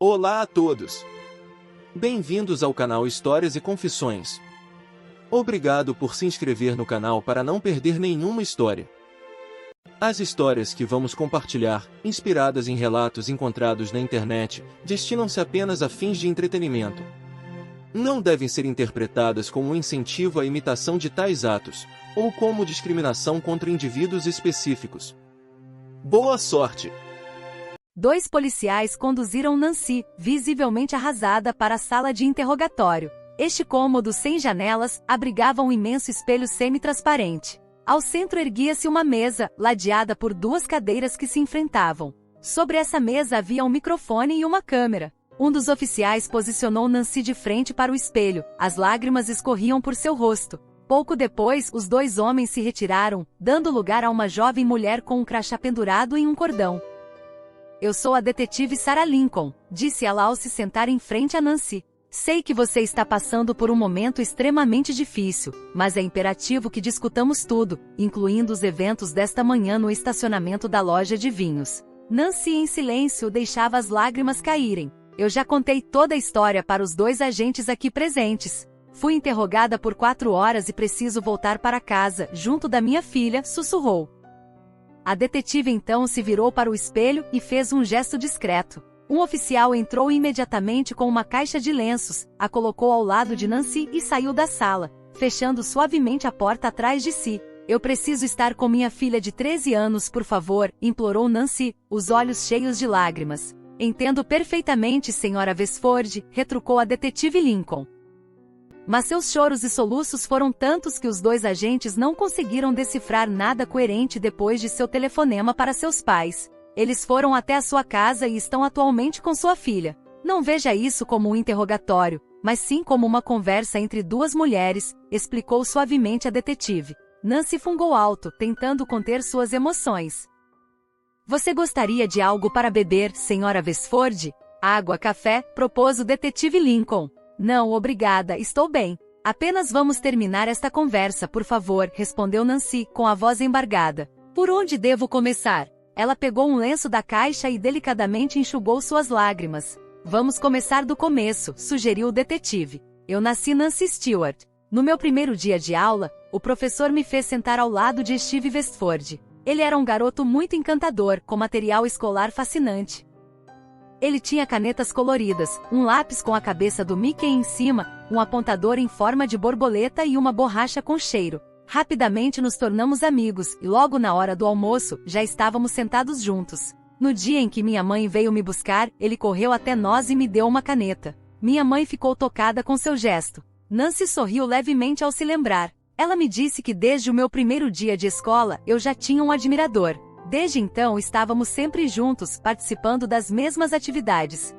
Olá a todos! Bem-vindos ao canal Histórias e Confissões. Obrigado por se inscrever no canal para não perder nenhuma história. As histórias que vamos compartilhar, inspiradas em relatos encontrados na internet, destinam-se apenas a fins de entretenimento. Não devem ser interpretadas como um incentivo à imitação de tais atos, ou como discriminação contra indivíduos específicos. Boa sorte! 2 policiais conduziram Nancy, visivelmente arrasada, para a sala de interrogatório. Este cômodo sem janelas abrigava um imenso espelho semi-transparente. Ao centro erguia-se uma mesa, ladeada por 2 cadeiras que se enfrentavam. Sobre essa mesa havia um microfone e uma câmera. Um dos oficiais posicionou Nancy de frente para o espelho. As lágrimas escorriam por seu rosto. Pouco depois, os 2 homens se retiraram, dando lugar a uma jovem mulher com um crachá pendurado em um cordão. "Eu sou a detetive Sarah Lincoln", disse ela ao se sentar em frente a Nancy. "Sei que você está passando por um momento extremamente difícil, mas é imperativo que discutamos tudo, incluindo os eventos desta manhã no estacionamento da loja de vinhos." Nancy, em silêncio, deixava as lágrimas caírem. "Eu já contei toda a história para os 2 agentes aqui presentes. Fui interrogada por 4 horas e preciso voltar para casa, junto da minha filha", sussurrou. A detetive então se virou para o espelho e fez um gesto discreto. Um oficial entrou imediatamente com uma caixa de lenços, a colocou ao lado de Nancy e saiu da sala, fechando suavemente a porta atrás de si. "Eu preciso estar com minha filha de 13 anos, por favor", implorou Nancy, os olhos cheios de lágrimas. "Entendo perfeitamente, senhora Westford", retrucou a detetive Lincoln. Mas seus choros e soluços foram tantos que os 2 agentes não conseguiram decifrar nada coerente depois de seu telefonema para seus pais. "Eles foram até a sua casa e estão atualmente com sua filha. Não veja isso como um interrogatório, mas sim como uma conversa entre 2 mulheres", explicou suavemente a detetive. Nancy fungou alto, tentando conter suas emoções. "Você gostaria de algo para beber, senhora Westford? Água, café?", propôs o detetive Lincoln. "Não, obrigada, estou bem. Apenas vamos terminar esta conversa, por favor", respondeu Nancy, com a voz embargada. "Por onde devo começar?" Ela pegou um lenço da caixa e delicadamente enxugou suas lágrimas. "Vamos começar do começo", sugeriu o detetive. "Eu nasci Nancy Stewart. No meu primeiro dia de aula, o professor me fez sentar ao lado de Steve Westford. Ele era um garoto muito encantador, com material escolar fascinante. Ele tinha canetas coloridas, um lápis com a cabeça do Mickey em cima, um apontador em forma de borboleta e uma borracha com cheiro. Rapidamente nos tornamos amigos, e logo na hora do almoço, já estávamos sentados juntos. No dia em que minha mãe veio me buscar, ele correu até nós e me deu uma caneta. Minha mãe ficou tocada com seu gesto." Nancy sorriu levemente ao se lembrar. "Ela me disse que desde o meu primeiro dia de escola, eu já tinha um admirador. Desde então estávamos sempre juntos, participando das mesmas atividades.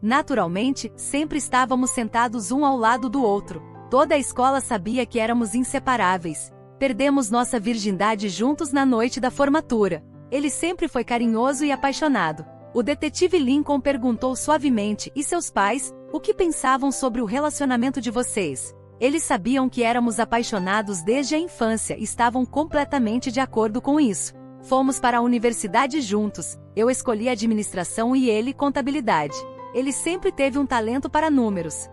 Naturalmente, sempre estávamos sentados um ao lado do outro. Toda a escola sabia que éramos inseparáveis. Perdemos nossa virgindade juntos na noite da formatura. Ele sempre foi carinhoso e apaixonado." O detetive Lincoln perguntou suavemente: "E seus pais? O que pensavam sobre o relacionamento de vocês?" "Eles sabiam que éramos apaixonados desde a infância e estavam completamente de acordo com isso. Fomos para a universidade juntos, eu escolhi administração e ele contabilidade. Ele sempre teve um talento para números.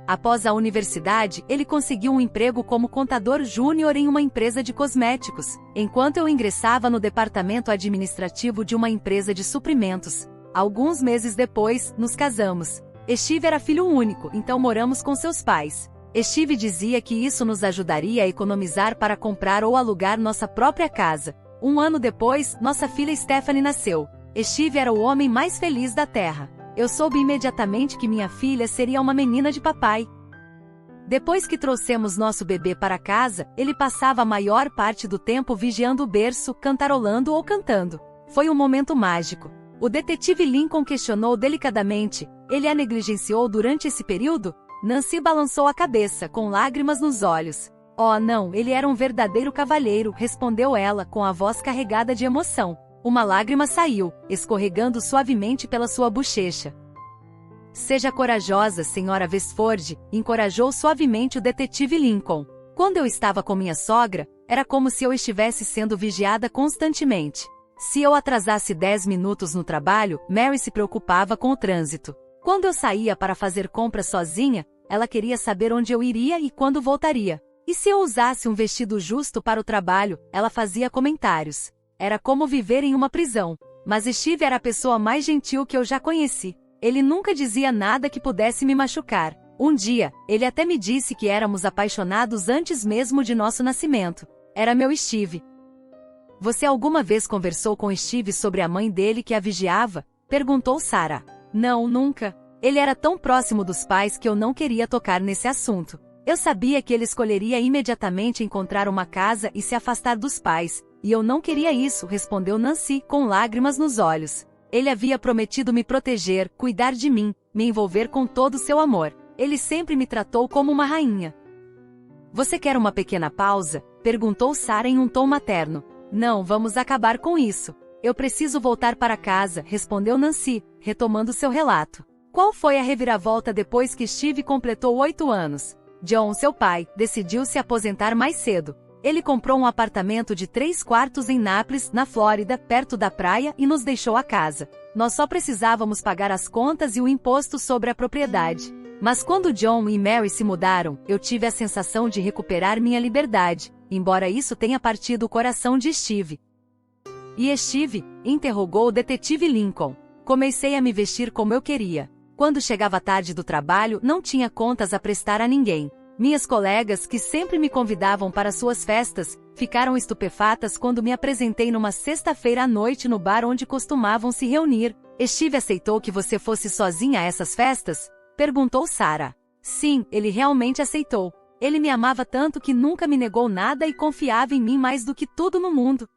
Após a universidade, ele conseguiu um emprego como contador júnior em uma empresa de cosméticos, enquanto eu ingressava no departamento administrativo de uma empresa de suprimentos. Alguns meses depois, nos casamos. Steve era filho único, então moramos com seus pais. Steve dizia que isso nos ajudaria a economizar para comprar ou alugar nossa própria casa. 1 ano depois, nossa filha Stephanie nasceu. Steve era o homem mais feliz da Terra. Eu soube imediatamente que minha filha seria uma menina de papai. Depois que trouxemos nosso bebê para casa, ele passava a maior parte do tempo vigiando o berço, cantarolando ou cantando. Foi um momento mágico." O detetive Lincoln questionou delicadamente: "Ele a negligenciou durante esse período?" Nancy balançou a cabeça, com lágrimas nos olhos. "Oh, não, ele era um verdadeiro cavalheiro", respondeu ela, com a voz carregada de emoção. Uma lágrima saiu, escorregando suavemente pela sua bochecha. "Seja corajosa, senhora Westford", encorajou suavemente o detetive Lincoln. "Quando eu estava com minha sogra, era como se eu estivesse sendo vigiada constantemente. Se eu atrasasse 10 minutos no trabalho, Mary se preocupava com o trânsito. Quando eu saía para fazer compras sozinha, ela queria saber onde eu iria e quando voltaria. E se eu usasse um vestido justo para o trabalho, ela fazia comentários. Era como viver em uma prisão. Mas Steve era a pessoa mais gentil que eu já conheci. Ele nunca dizia nada que pudesse me machucar. Um dia, ele até me disse que éramos apaixonados antes mesmo de nosso nascimento. Era meu Steve. Você alguma vez conversou com Steve sobre a mãe dele que a vigiava? Perguntou Sarah. Não, nunca. Ele era tão próximo dos pais que eu não queria tocar nesse assunto. Eu sabia que ele escolheria imediatamente encontrar uma casa e se afastar dos pais, e eu não queria isso, respondeu Nancy, com lágrimas nos olhos. Ele havia prometido me proteger, cuidar de mim, me envolver com todo o seu amor. Ele sempre me tratou como uma rainha. Você quer uma pequena pausa? Perguntou Sarah em um tom materno. Não, vamos acabar com isso. Eu preciso voltar para casa, respondeu Nancy, retomando seu relato. Qual foi a reviravolta depois que Steve completou 8 anos? John, seu pai, decidiu se aposentar mais cedo. Ele comprou um apartamento de 3 quartos em Nápoles, na Flórida, perto da praia, e nos deixou a casa. Nós só precisávamos pagar as contas e o imposto sobre a propriedade. Mas quando John e Mary se mudaram, eu tive a sensação de recuperar minha liberdade, embora isso tenha partido o coração de Steve. E Steve? Interrogou o detetive Lincoln. Comecei a me vestir como eu queria. Quando chegava tarde do trabalho, não tinha contas a prestar a ninguém. Minhas colegas, que sempre me convidavam para suas festas, ficaram estupefatas quando me apresentei numa sexta-feira à noite no bar onde costumavam se reunir. Steve aceitou que você fosse sozinha a essas festas? Perguntou Sarah. Sim, ele realmente aceitou. Ele me amava tanto que nunca me negou nada e confiava em mim mais do que tudo no mundo.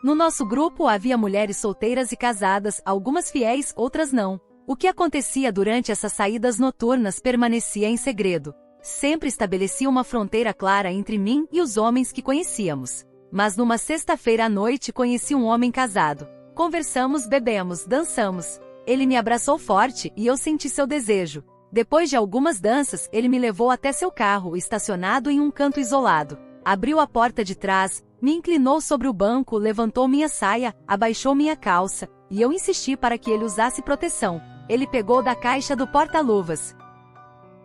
No nosso grupo havia mulheres solteiras e casadas, algumas fiéis, outras não. O que acontecia durante essas saídas noturnas permanecia em segredo. Sempre estabelecia uma fronteira clara entre mim e os homens que conhecíamos. Mas numa sexta-feira à noite conheci um homem casado. Conversamos, bebemos, dançamos. Ele me abraçou forte e eu senti seu desejo. Depois de algumas danças, ele me levou até seu carro, estacionado em um canto isolado. Abriu a porta de trás, me inclinou sobre o banco, levantou minha saia, abaixou minha calça, e eu insisti para que ele usasse proteção. Ele pegou da caixa do porta-luvas.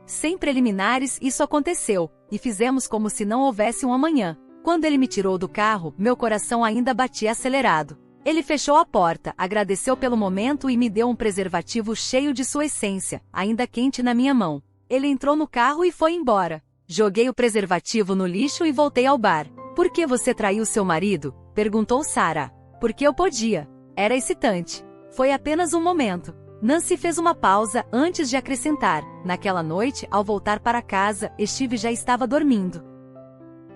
Sem preliminares, isso aconteceu, e fizemos como se não houvesse um amanhã. Quando ele me tirou do carro, meu coração ainda batia acelerado. Ele fechou a porta, agradeceu pelo momento e me deu um preservativo cheio de sua essência, ainda quente na minha mão. Ele entrou no carro e foi embora. Joguei o preservativo no lixo e voltei ao bar. Por que você traiu seu marido? Perguntou Sarah. Porque eu podia. Era excitante. Foi apenas um momento. Nancy fez uma pausa antes de acrescentar. Naquela noite, ao voltar para casa, Steve já estava dormindo.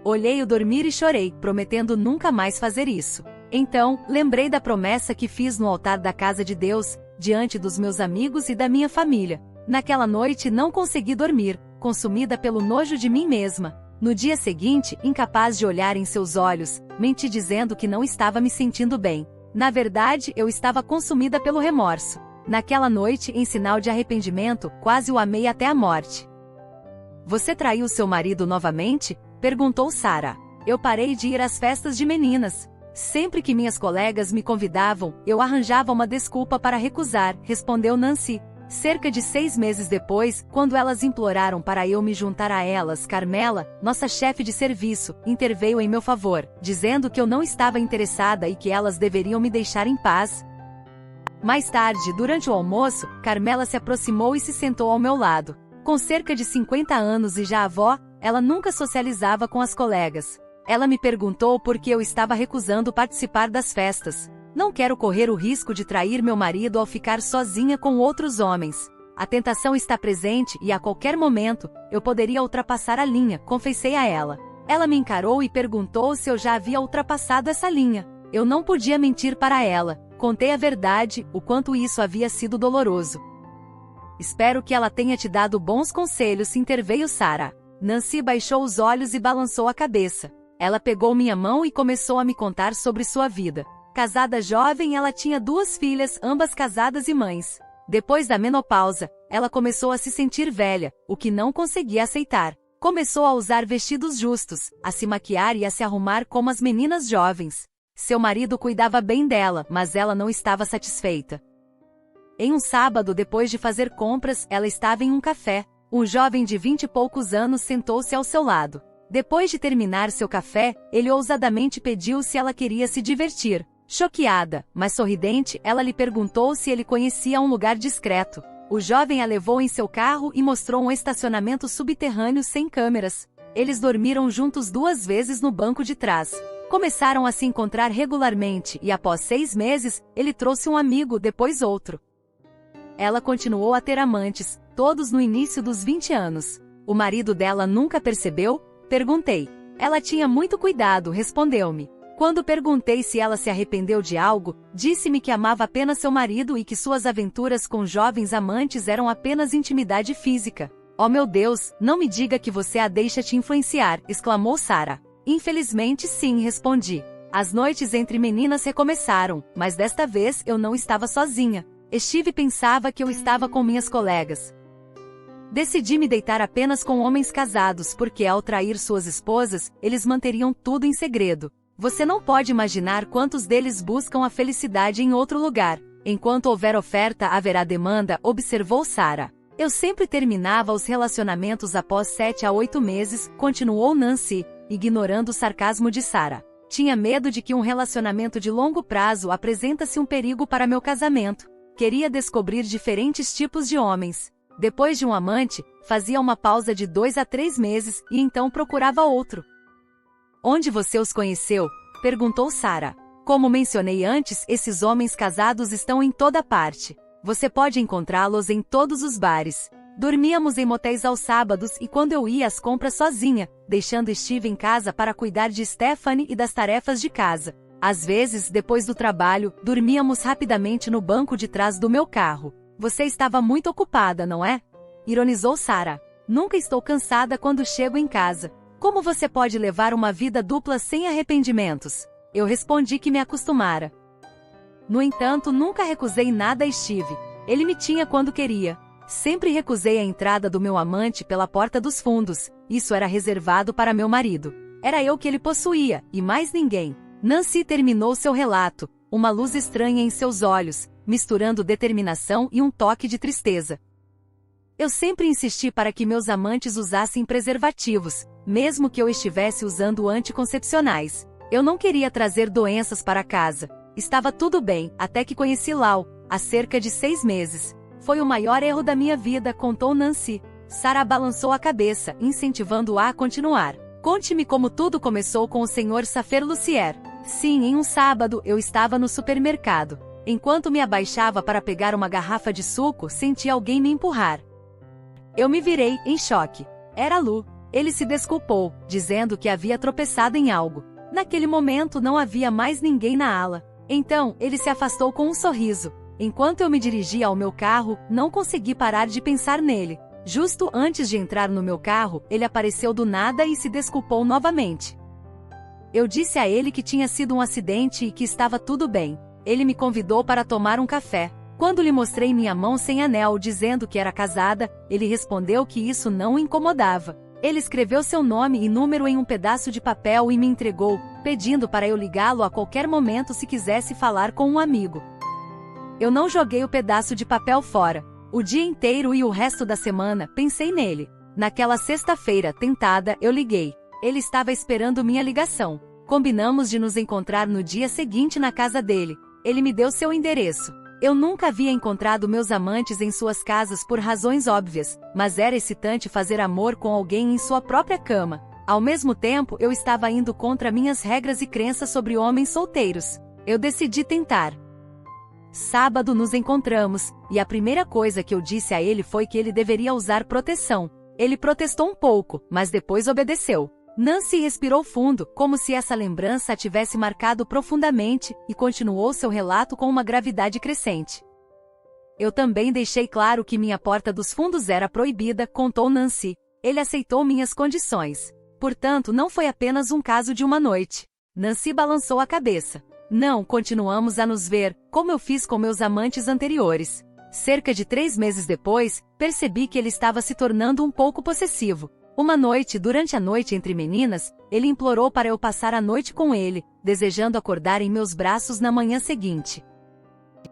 Olhei-o dormir e chorei, prometendo nunca mais fazer isso. Então, lembrei da promessa que fiz no altar da casa de Deus, diante dos meus amigos e da minha família. Naquela noite não consegui dormir, consumida pelo nojo de mim mesma. No dia seguinte, incapaz de olhar em seus olhos, menti dizendo que não estava me sentindo bem. Na verdade, eu estava consumida pelo remorso. Naquela noite, em sinal de arrependimento, quase o amei até a morte. Você traiu seu marido novamente? Perguntou Sarah. Eu parei de ir às festas de meninas. Sempre que minhas colegas me convidavam, eu arranjava uma desculpa para recusar, respondeu Nancy. Cerca de 6 meses depois, quando elas imploraram para eu me juntar a elas, Carmela, nossa chefe de serviço, interveio em meu favor, dizendo que eu não estava interessada e que elas deveriam me deixar em paz. Mais tarde, durante o almoço, Carmela se aproximou e se sentou ao meu lado. Com cerca de 50 anos e já avó, ela nunca socializava com as colegas. Ela me perguntou por que eu estava recusando participar das festas. Não quero correr o risco de trair meu marido ao ficar sozinha com outros homens. A tentação está presente e a qualquer momento, eu poderia ultrapassar a linha, confessei a ela. Ela me encarou e perguntou se eu já havia ultrapassado essa linha. Eu não podia mentir para ela. Contei a verdade, o quanto isso havia sido doloroso. Espero que ela tenha te dado bons conselhos, interveio Sarah. Nancy baixou os olhos e balançou a cabeça. Ela pegou minha mão e começou a me contar sobre sua vida. Casada jovem, ela tinha 2 filhas, ambas casadas e mães. Depois da menopausa, ela começou a se sentir velha, o que não conseguia aceitar. Começou a usar vestidos justos, a se maquiar e a se arrumar como as meninas jovens. Seu marido cuidava bem dela, mas ela não estava satisfeita. Em um sábado, depois de fazer compras, ela estava em um café. Um jovem de 20 e poucos anos sentou-se ao seu lado. Depois de terminar seu café, ele ousadamente pediu se ela queria se divertir. Choqueada, mas sorridente, ela lhe perguntou se ele conhecia um lugar discreto. O jovem a levou em seu carro e mostrou um estacionamento subterrâneo sem câmeras. Eles dormiram juntos 2 vezes no banco de trás. Começaram a se encontrar regularmente e após 6 meses, ele trouxe um amigo, depois outro. Ela continuou a ter amantes, todos no início dos 20 anos. O marido dela nunca percebeu? Perguntei. Ela tinha muito cuidado, respondeu-me. Quando perguntei se ela se arrependeu de algo, disse-me que amava apenas seu marido e que suas aventuras com jovens amantes eram apenas intimidade física. Oh meu Deus, não me diga que você a deixa te influenciar, exclamou Sarah. Infelizmente sim, respondi. As noites entre meninas recomeçaram, mas desta vez eu não estava sozinha. Steve pensava que eu estava com minhas colegas. Decidi me deitar apenas com homens casados porque ao trair suas esposas, eles manteriam tudo em segredo. Você não pode imaginar quantos deles buscam a felicidade em outro lugar. Enquanto houver oferta, haverá demanda, observou Sarah. Eu sempre terminava os relacionamentos após 7 a 8 meses, continuou Nancy, ignorando o sarcasmo de Sarah. Tinha medo de que um relacionamento de longo prazo apresentasse um perigo para meu casamento. Queria descobrir diferentes tipos de homens. Depois de um amante, fazia uma pausa de 2 a 3 meses e então procurava outro. Onde você os conheceu? Perguntou Sarah. Como mencionei antes, esses homens casados estão em toda parte. Você pode encontrá-los em todos os bares. Dormíamos em motéis aos sábados e quando eu ia às compras sozinha, deixando Steve em casa para cuidar de Stephanie e das tarefas de casa. Às vezes, depois do trabalho, dormíamos rapidamente no banco de trás do meu carro. Você estava muito ocupada, não é? Ironizou Sarah. Nunca estou cansada quando chego em casa. Como você pode levar uma vida dupla sem arrependimentos? Eu respondi que me acostumara. No entanto, nunca recusei nada a Steve. Ele me tinha quando queria. Sempre recusei a entrada do meu amante pela porta dos fundos. Isso era reservado para meu marido. Era eu que ele possuía, e mais ninguém. Nancy terminou seu relato, uma luz estranha em seus olhos, misturando determinação e um toque de tristeza. Eu sempre insisti para que meus amantes usassem preservativos, mesmo que eu estivesse usando anticoncepcionais. Eu não queria trazer doenças para casa. Estava tudo bem, até que conheci Lau, há cerca de 6 meses. Foi o maior erro da minha vida, contou Nancy. Sarah balançou a cabeça, incentivando-a a continuar. Conte-me como tudo começou com o Sr. Safer-Lucier. Sim, em um sábado, eu estava no supermercado. Enquanto me abaixava para pegar uma garrafa de suco, senti alguém me empurrar. Eu me virei, em choque. Era Lu. Ele se desculpou, dizendo que havia tropeçado em algo. Naquele momento não havia mais ninguém na ala. Então, ele se afastou com um sorriso. Enquanto eu me dirigia ao meu carro, não consegui parar de pensar nele. Justo antes de entrar no meu carro, ele apareceu do nada e se desculpou novamente. Eu disse a ele que tinha sido um acidente e que estava tudo bem. Ele me convidou para tomar um café. Quando lhe mostrei minha mão sem anel dizendo que era casada, ele respondeu que isso não o incomodava. Ele escreveu seu nome e número em um pedaço de papel e me entregou, pedindo para eu ligá-lo a qualquer momento se quisesse falar com um amigo. Eu não joguei o pedaço de papel fora. O dia inteiro e o resto da semana, pensei nele. Naquela sexta-feira, tentada, eu liguei. Ele estava esperando minha ligação. Combinamos de nos encontrar no dia seguinte na casa dele. Ele me deu seu endereço. Eu nunca havia encontrado meus amantes em suas casas por razões óbvias, mas era excitante fazer amor com alguém em sua própria cama. Ao mesmo tempo, eu estava indo contra minhas regras e crenças sobre homens solteiros. Eu decidi tentar. Sábado nos encontramos, e a primeira coisa que eu disse a ele foi que ele deveria usar proteção. Ele protestou um pouco, mas depois obedeceu. Nancy respirou fundo, como se essa lembrança a tivesse marcado profundamente, e continuou seu relato com uma gravidade crescente. Eu também deixei claro que minha porta dos fundos era proibida, contou Nancy. Ele aceitou minhas condições. Portanto, não foi apenas um caso de uma noite. Nancy balançou a cabeça. Não, continuamos a nos ver, como eu fiz com meus amantes anteriores. Cerca de 3 meses depois, percebi que ele estava se tornando um pouco possessivo. Uma noite, durante a noite entre meninas, ele implorou para eu passar a noite com ele, desejando acordar em meus braços na manhã seguinte.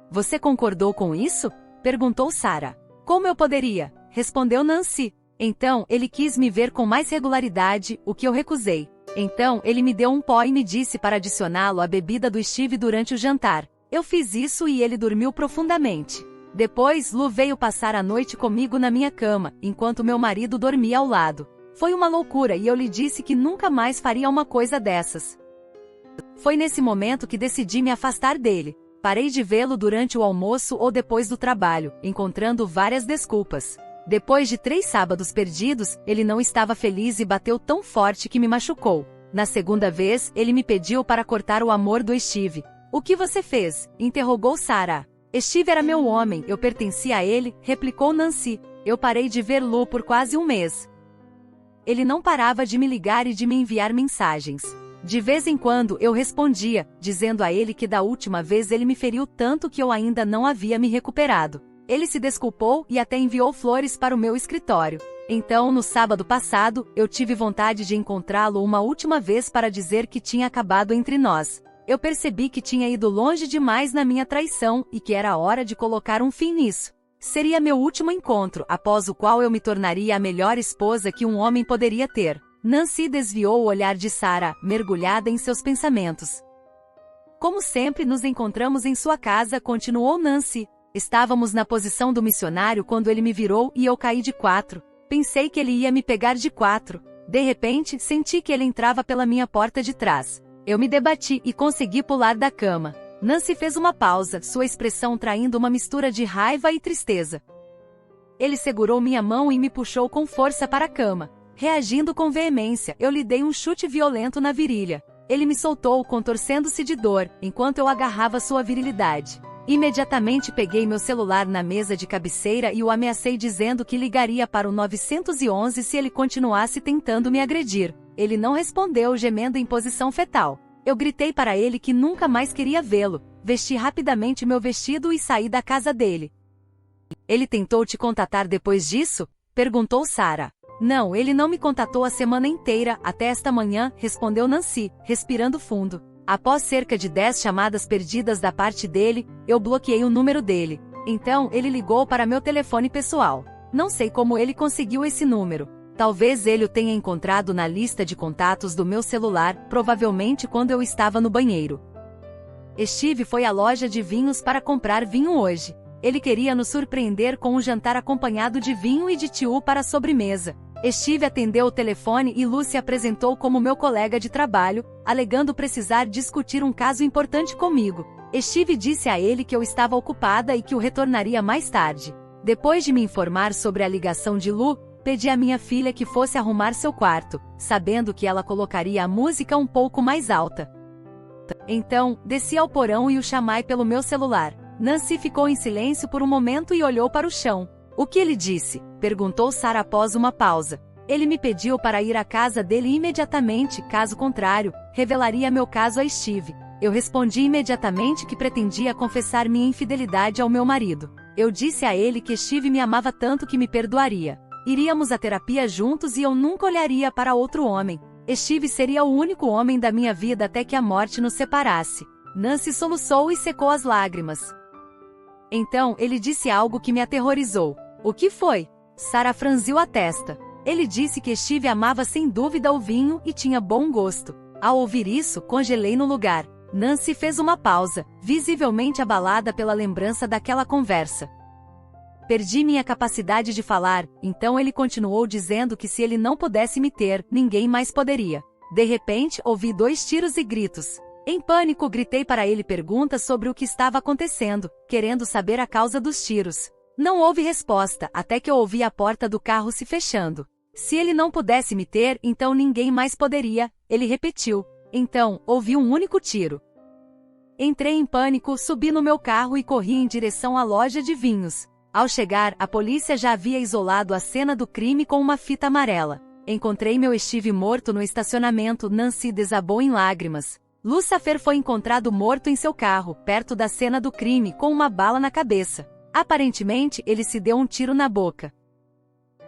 Você concordou com isso? Perguntou Sarah. Como eu poderia? Respondeu Nancy. Então, ele quis me ver com mais regularidade, o que eu recusei. Então, ele me deu um pó e me disse para adicioná-lo à bebida do Steve durante o jantar. Eu fiz isso e ele dormiu profundamente. Depois, Lu veio passar a noite comigo na minha cama, enquanto meu marido dormia ao lado. Foi uma loucura e eu lhe disse que nunca mais faria uma coisa dessas. Foi nesse momento que decidi me afastar dele. Parei de vê-lo durante o almoço ou depois do trabalho, encontrando várias desculpas. Depois de 3 sábados perdidos, ele não estava feliz e bateu tão forte que me machucou. Na segunda vez, ele me pediu para cortar o amor do Steve. O que você fez? Interrogou Sarah. Steve era meu homem, eu pertencia a ele, replicou Nancy. Eu parei de ver Lu por quase um mês. Ele não parava de me ligar e de me enviar mensagens. De vez em quando eu respondia, dizendo a ele que da última vez ele me feriu tanto que eu ainda não havia me recuperado. Ele se desculpou e até enviou flores para o meu escritório. Então, no sábado passado, eu tive vontade de encontrá-lo uma última vez para dizer que tinha acabado entre nós. Eu percebi que tinha ido longe demais na minha traição e que era hora de colocar um fim nisso. Seria meu último encontro, após o qual eu me tornaria a melhor esposa que um homem poderia ter. Nancy desviou o olhar de Sarah, mergulhada em seus pensamentos. Como sempre nos encontramos em sua casa, continuou Nancy. Estávamos na posição do missionário quando ele me virou e eu caí de 4. Pensei que ele ia me pegar de 4. De repente, senti que ele entrava pela minha porta de trás. Eu me debati e consegui pular da cama. Nancy fez uma pausa, sua expressão traindo uma mistura de raiva e tristeza. Ele segurou minha mão e me puxou com força para a cama. Reagindo com veemência, eu lhe dei um chute violento na virilha. Ele me soltou, contorcendo-se de dor, enquanto eu agarrava sua virilidade. Imediatamente peguei meu celular na mesa de cabeceira e o ameacei dizendo que ligaria para o 911 se ele continuasse tentando me agredir. Ele não respondeu, gemendo em posição fetal. Eu gritei para ele que nunca mais queria vê-lo, vesti rapidamente meu vestido e saí da casa dele. Ele tentou te contatar depois disso? Perguntou Sarah. Não, ele não me contatou a semana inteira, até esta manhã, respondeu Nancy, respirando fundo. Após cerca de 10 chamadas perdidas da parte dele, eu bloqueei o número dele. Então, ele ligou para meu telefone pessoal. Não sei como ele conseguiu esse número. Talvez ele o tenha encontrado na lista de contatos do meu celular, provavelmente quando eu estava no banheiro. Steve foi à loja de vinhos para comprar vinho hoje. Ele queria nos surpreender com um jantar acompanhado de vinho e de tio para a sobremesa. Steve atendeu o telefone e Lu se apresentou como meu colega de trabalho, alegando precisar discutir um caso importante comigo. Steve disse a ele que eu estava ocupada e que o retornaria mais tarde. Depois de me informar sobre a ligação de Lu, pedi à minha filha que fosse arrumar seu quarto, sabendo que ela colocaria a música um pouco mais alta. Então, desci ao porão e o chamei pelo meu celular. Nancy ficou em silêncio por um momento e olhou para o chão. O que ele disse? Perguntou Sarah após uma pausa. Ele me pediu para ir à casa dele imediatamente, caso contrário, revelaria meu caso a Steve. Eu respondi imediatamente que pretendia confessar minha infidelidade ao meu marido. Eu disse a ele que Steve me amava tanto que me perdoaria. Iríamos à terapia juntos e eu nunca olharia para outro homem. Steve seria o único homem da minha vida até que a morte nos separasse. Nancy soluçou e secou as lágrimas. Então, ele disse algo que me aterrorizou. O que foi? Sarah franziu a testa. Ele disse que Steve amava sem dúvida o vinho e tinha bom gosto. Ao ouvir isso, congelei no lugar. Nancy fez uma pausa, visivelmente abalada pela lembrança daquela conversa. Perdi minha capacidade de falar, então ele continuou dizendo que se ele não pudesse me ter, ninguém mais poderia. De repente, ouvi 2 tiros e gritos. Em pânico, gritei para ele perguntas sobre o que estava acontecendo, querendo saber a causa dos tiros. Não houve resposta, até que eu ouvi a porta do carro se fechando. Se ele não pudesse me ter, então ninguém mais poderia, ele repetiu. Então, ouvi um único tiro. Entrei em pânico, subi no meu carro e corri em direção à loja de vinhos. Ao chegar, a polícia já havia isolado a cena do crime com uma fita amarela. Encontrei meu Steve morto no estacionamento. Nancy desabou em lágrimas. Lucifer foi encontrado morto em seu carro, perto da cena do crime, com uma bala na cabeça. Aparentemente, ele se deu um tiro na boca.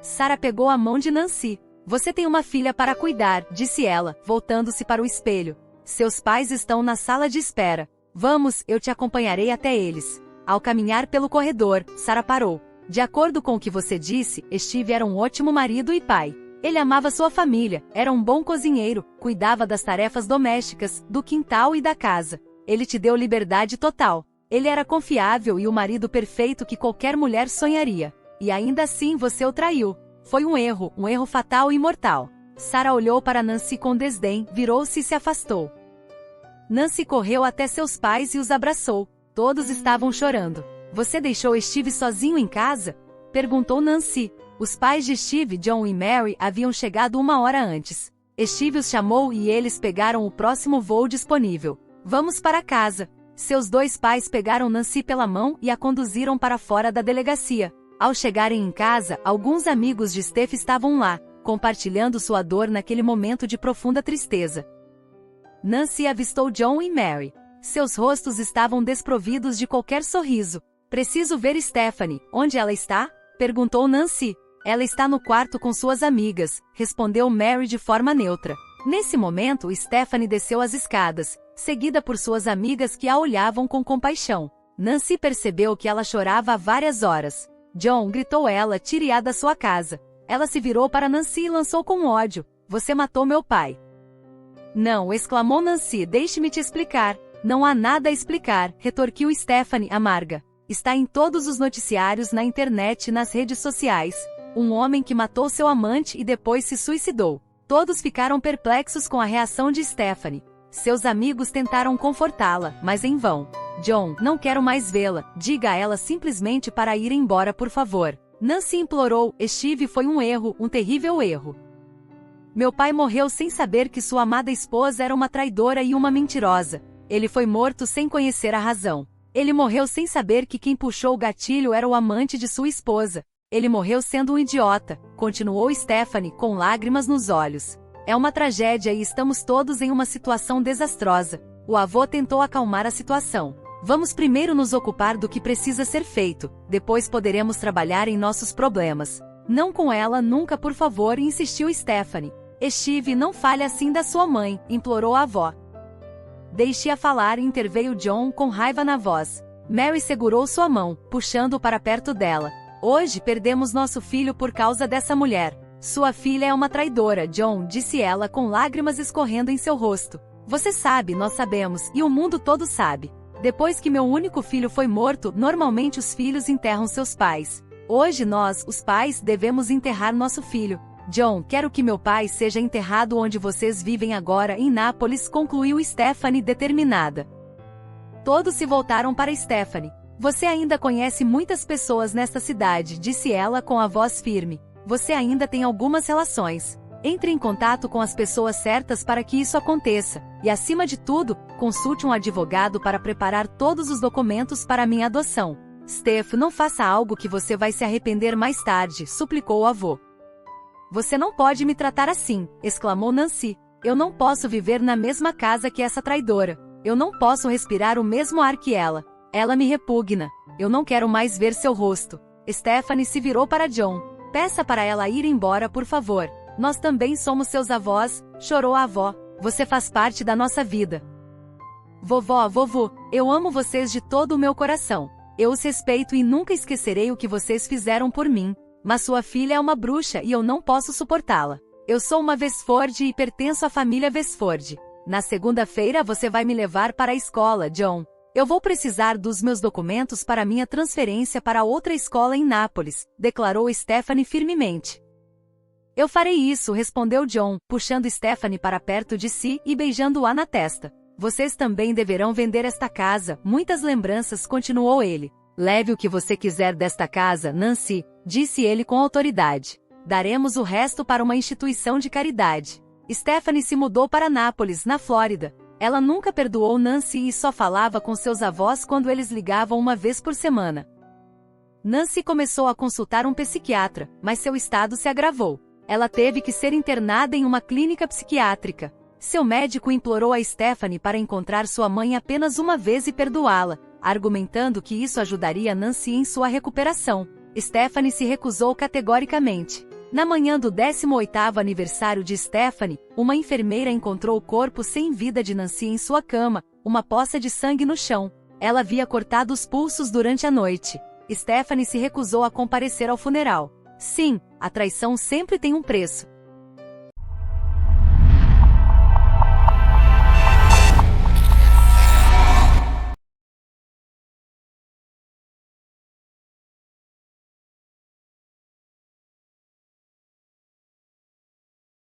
Sarah pegou a mão de Nancy. Você tem uma filha para cuidar, disse ela, voltando-se para o espelho. Seus pais estão na sala de espera. Vamos, eu te acompanharei até eles. Ao caminhar pelo corredor, Sarah parou. De acordo com o que você disse, Steve era um ótimo marido e pai. Ele amava sua família, era um bom cozinheiro, cuidava das tarefas domésticas, do quintal e da casa. Ele te deu liberdade total. Ele era confiável e o marido perfeito que qualquer mulher sonharia. E ainda assim você o traiu. Foi um erro fatal e mortal. Sarah olhou para Nancy com desdém, virou-se e se afastou. Nancy correu até seus pais e os abraçou. Todos estavam chorando. Você deixou Steve sozinho em casa? Perguntou Nancy. Os pais de Steve, John e Mary, haviam chegado 1 hora antes. Steve os chamou e eles pegaram o próximo voo disponível. Vamos para casa. Seus 2 pais pegaram Nancy pela mão e a conduziram para fora da delegacia. Ao chegarem em casa, alguns amigos de Steph estavam lá, compartilhando sua dor naquele momento de profunda tristeza. Nancy avistou John e Mary. Seus rostos estavam desprovidos de qualquer sorriso. Preciso ver Stephanie. Onde ela está? Perguntou Nancy. Ela está no quarto com suas amigas, respondeu Mary de forma neutra. Nesse momento, Stephanie desceu as escadas, seguida por suas amigas que a olhavam com compaixão. Nancy percebeu que ela chorava há várias horas. John, gritou ela, tire-a da sua casa. Ela se virou para Nancy e lançou com ódio. Você matou meu pai. Não, exclamou Nancy, deixe-me te explicar. Não há nada a explicar, retorquiu Stephanie, amarga. Está em todos os noticiários, na internet e nas redes sociais. Um homem que matou seu amante e depois se suicidou. Todos ficaram perplexos com a reação de Stephanie. Seus amigos tentaram confortá-la, mas em vão. John, não quero mais vê-la. Diga a ela simplesmente para ir embora, por favor. Nancy implorou. Steve foi um erro, um terrível erro. Meu pai morreu sem saber que sua amada esposa era uma traidora e uma mentirosa. Ele foi morto sem conhecer a razão. Ele morreu sem saber que quem puxou o gatilho era o amante de sua esposa. Ele morreu sendo um idiota, continuou Stephanie, com lágrimas nos olhos. É uma tragédia e estamos todos em uma situação desastrosa. O avô tentou acalmar a situação. Vamos primeiro nos ocupar do que precisa ser feito, depois poderemos trabalhar em nossos problemas. Não com ela nunca, por favor, insistiu Stephanie. Steve, não fale assim da sua mãe, implorou a avó. Deixe-a falar, interveio John com raiva na voz. Mary segurou sua mão, puxando-o para perto dela. Hoje perdemos nosso filho por causa dessa mulher. Sua filha é uma traidora, John, disse ela com lágrimas escorrendo em seu rosto. Você sabe, nós sabemos, e o mundo todo sabe. Depois que meu único filho foi morto, normalmente os filhos enterram seus pais. Hoje nós, os pais, devemos enterrar nosso filho. John, quero que meu pai seja enterrado onde vocês vivem agora, em Nápoles, concluiu Stephanie determinada. Todos se voltaram para Stephanie. Você ainda conhece muitas pessoas nesta cidade, disse ela com a voz firme. Você ainda tem algumas relações. Entre em contato com as pessoas certas para que isso aconteça. E acima de tudo, consulte um advogado para preparar todos os documentos para minha adoção. Steph, não faça algo que você vai se arrepender mais tarde, suplicou o avô. Você não pode me tratar assim, exclamou Nancy. Eu não posso viver na mesma casa que essa traidora. Eu não posso respirar o mesmo ar que ela. Ela me repugna. Eu não quero mais ver seu rosto. Stephanie se virou para John. Peça para ela ir embora, por favor. Nós também somos seus avós, chorou a avó. Você faz parte da nossa vida. Vovó, vovô, eu amo vocês de todo o meu coração. Eu os respeito e nunca esquecerei o que vocês fizeram por mim. Mas sua filha é uma bruxa e eu não posso suportá-la. Eu sou uma Westford e pertenço à família Westford. Na segunda-feira você vai me levar para a escola, John. Eu vou precisar dos meus documentos para minha transferência para outra escola em Nápoles, declarou Stephanie firmemente. Eu farei isso, respondeu John, puxando Stephanie para perto de si e beijando-a na testa. Vocês também deverão vender esta casa, muitas lembranças, continuou ele. Leve o que você quiser desta casa, Nancy, disse ele com autoridade. Daremos o resto para uma instituição de caridade. Stephanie se mudou para Nápoles, na Flórida. Ela nunca perdoou Nancy e só falava com seus avós quando eles ligavam uma vez por semana. Nancy começou a consultar um psiquiatra, mas seu estado se agravou. Ela teve que ser internada em uma clínica psiquiátrica. Seu médico implorou a Stephanie para encontrar sua mãe apenas uma vez e perdoá-la, argumentando que isso ajudaria Nancy em sua recuperação. Stephanie se recusou categoricamente. Na manhã do 18º aniversário de Stephanie, uma enfermeira encontrou o corpo sem vida de Nancy em sua cama, uma poça de sangue no chão. Ela havia cortado os pulsos durante a noite. Stephanie se recusou a comparecer ao funeral. Sim, a traição sempre tem um preço.